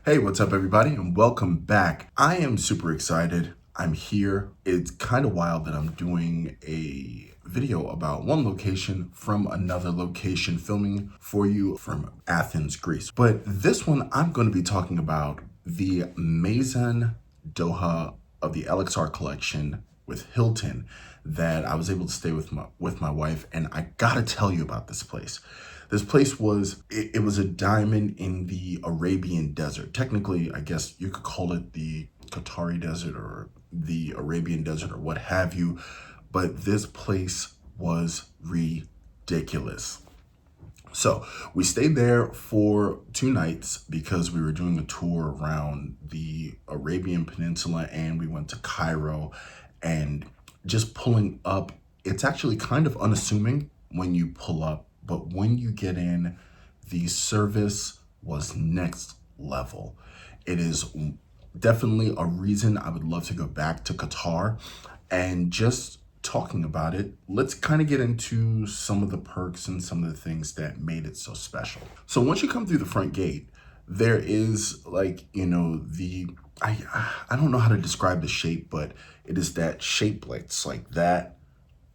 Hey, what's up, everybody, and welcome back. I am super excited. I'm here. It's kind of wild that I'm doing a video about one location from another location, filming for you from Athens, Greece. But this one, I'm going to be talking about the Maysan Doha of the LXR collection with Hilton that I was able to stay with my wife, and I gotta tell you about this place. This place was, it was a diamond in the Arabian desert. Technically, I guess you could call it the Qatari desert or the Arabian desert or what have you, but this place was ridiculous. So we stayed there for 2 nights because we were doing a tour around the Arabian Peninsula, and we went to Cairo. And just pulling up, it's actually kind of unassuming when you pull up, but when you get in, the service was next level. It is definitely a reason I would love to go back to Qatar. And just talking about it, let's kind of get into some of the perks and some of the things that made it so special. So once you come through the front gate, there is I don't know how to describe the shape, but it is that shape, like it's like that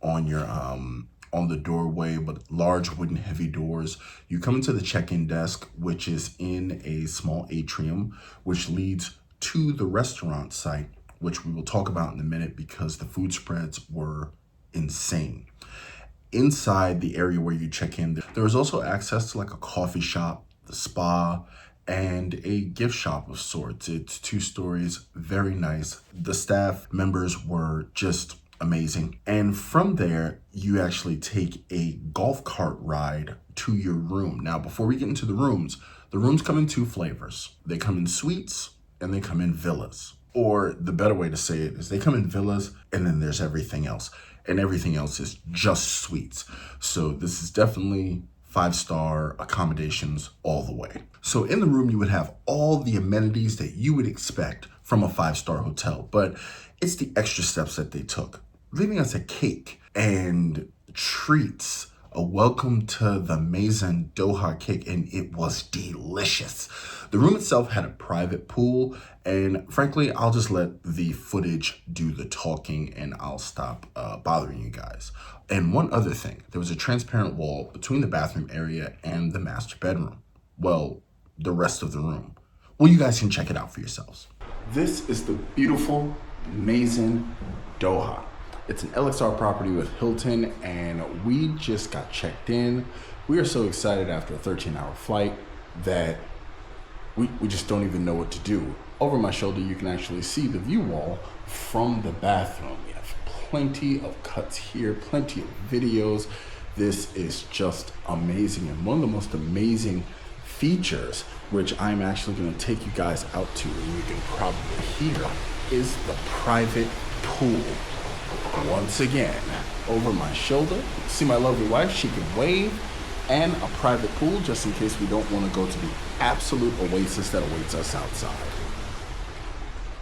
on your on the doorway, but large wooden heavy doors. You come into the check-in desk, which is in a small atrium, which leads to the restaurant site, which we will talk about in a minute because the food spreads were insane. Inside the area where you check in, there is also access to like a coffee shop, the spa, and a gift shop of sorts. It's 2 stories, very nice. The staff members were just amazing. And from there, you actually take a golf cart ride to your room. Now, before we get into the rooms come in 2 flavors. They come in suites and they come in villas. Or the better way to say it is they come in villas and then there's everything else. And everything else is just suites. So this is definitely 5-star accommodations all the way. So in the room, you would have all the amenities that you would expect from a 5-star hotel, but it's the extra steps that they took, leaving us a cake and treats, a welcome to the Maysan Doha cake, and it was delicious. The room itself had a private pool, and frankly, I'll just let the footage do the talking and I'll stop bothering you guys. And one other thing, there was a transparent wall between the bathroom area and the master bedroom. Well, the rest of the room. Well, you guys can check it out for yourselves. This is the beautiful Maysan Doha. It's an LXR property with Hilton, and we just got checked in. We are so excited after a 13-hour flight that we just don't even know what to do. Over my shoulder, you can actually see the view wall from the bathroom. We have plenty of cuts here, plenty of videos. This is just amazing. And one of the most amazing features, which I'm actually going to take you guys out to, and you can probably hear, is the private pool. Once again, over my shoulder, see my lovely wife, she can wave, and a private pool just in case we don't want to go to the absolute oasis that awaits us outside.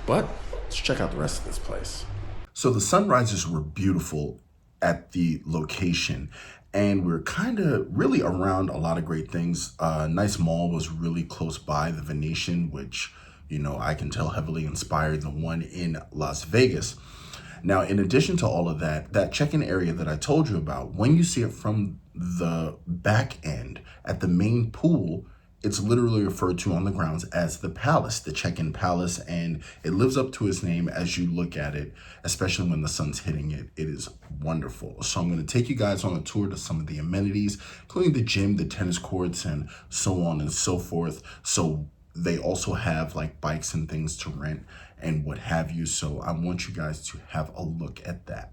But let's check out the rest of this place. So the sunrises were beautiful at the location, and we're kind of really around a lot of great things. Nice mall was really close by, the Venetian, which, I can tell heavily inspired the one in Las Vegas. Now, in addition to all of that, that check-in area that I told you about, when you see it from the back end at the main pool, it's literally referred to on the grounds as the palace, the check-in palace, and it lives up to its name as you look at it, especially when the sun's hitting it. It is wonderful. So I'm going to take you guys on a tour to some of the amenities, including the gym, the tennis courts, and so on and so forth. So they also have like bikes and things to rent and what have you. So I want you guys to have a look at that.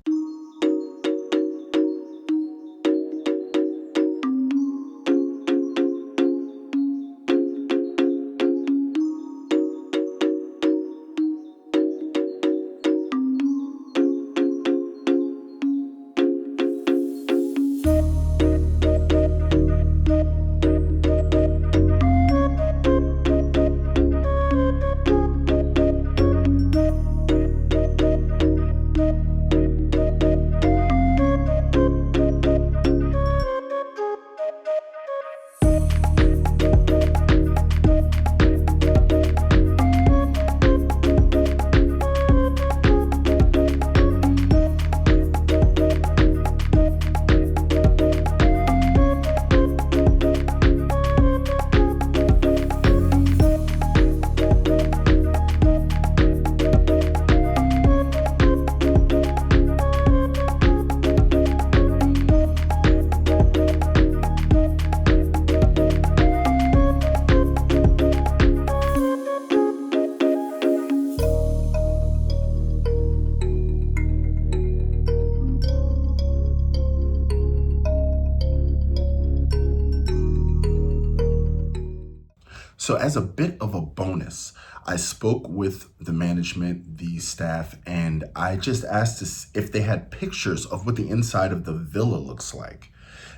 So as a bit of a bonus, I spoke with the management, the staff, and I just asked if they had pictures of what the inside of the villa looks like.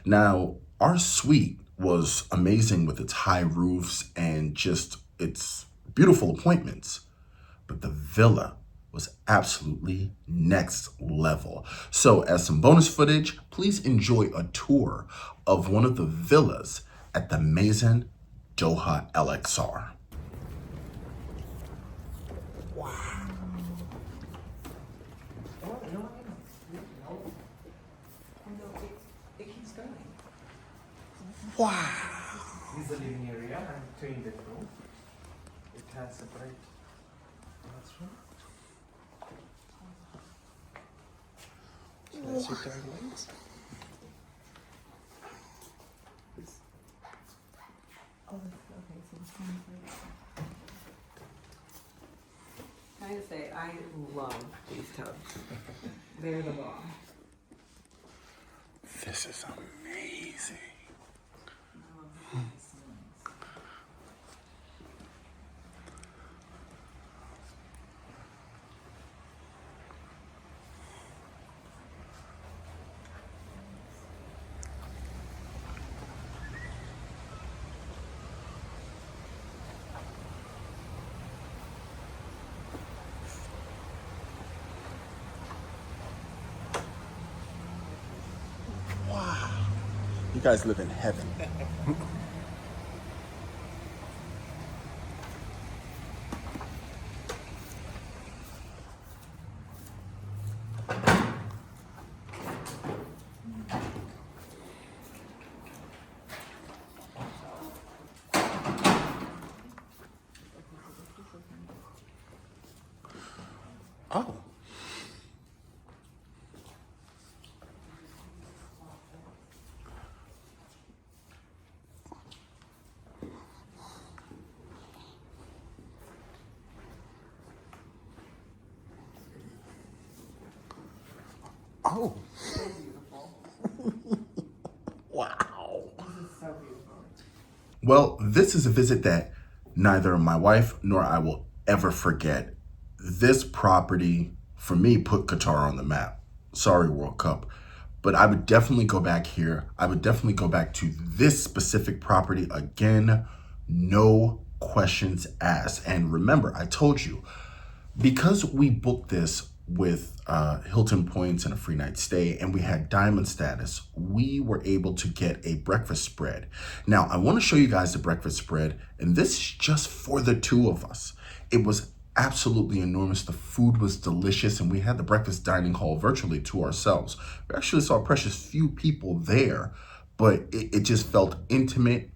Now, our suite was amazing with its high roofs and just its beautiful appointments, but the villa was absolutely next level. So as some bonus footage, please enjoy a tour of one of the villas at the Maysan Doha LXR. Wow. This is the living area and twin bedroom. It has separate bathroom. That's your toilets. Can I just say, I love these tubs. They're the bomb. This is amazing. Wow. You guys live in heaven. Oh. Oh. So beautiful. Wow. This is so beautiful. Well, this is a visit that neither my wife nor I will ever forget. This property, for me, put Qatar on the map. Sorry, World Cup. But I would definitely go back here. I would definitely go back to this specific property again. No questions asked. And remember, I told you, because we booked this with Hilton points and a free night stay, and we had diamond status, we were able to get a breakfast spread. Now, I want to show you guys the breakfast spread, and this is just for the two of us. It was absolutely enormous. The food was delicious, and we had the breakfast dining hall virtually to ourselves. We actually saw a precious few people there, but it just felt intimate.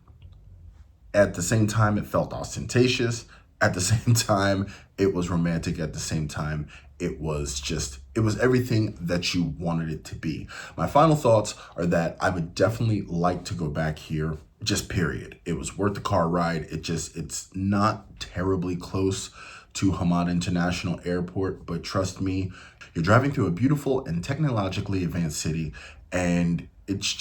At the same time, it felt ostentatious. At the same time, it was romantic. At the same time, it was everything that you wanted it to be. My final thoughts are that I would definitely like to go back here, just period. It was worth the car ride. It's not terribly close to Hamad International Airport, but trust me, you're driving through a beautiful and technologically advanced city, and it's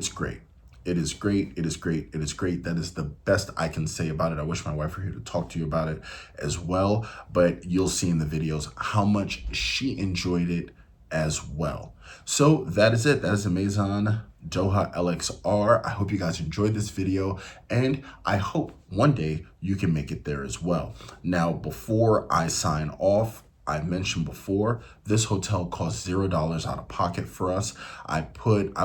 great. It is great. It is great. It is great. That is the best I can say about it. I wish my wife were here to talk to you about it as well, but you'll see in the videos how much she enjoyed it as well. So that is it. That is the Maysan Doha LXR. I hope you guys enjoyed this video, and I hope one day you can make it there as well. Now, before I sign off, I mentioned before, this hotel costs $0 out of pocket for us. I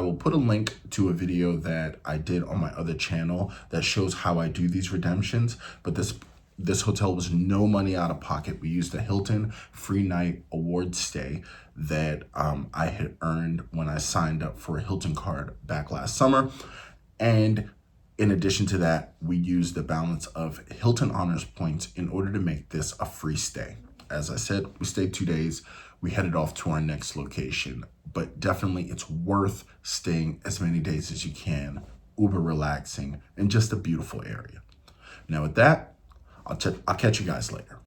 will put a link to a video that I did on my other channel that shows how I do these redemptions, but this hotel was no money out of pocket. We used a Hilton free night award stay that I had earned when I signed up for a Hilton card back last summer. And in addition to that, we used the balance of Hilton Honors points in order to make this a free stay. As I said, we stayed 2 days. We headed off to our next location, but definitely it's worth staying as many days as you can. Uber relaxing and just a beautiful area. Now with that, I'll catch you guys later.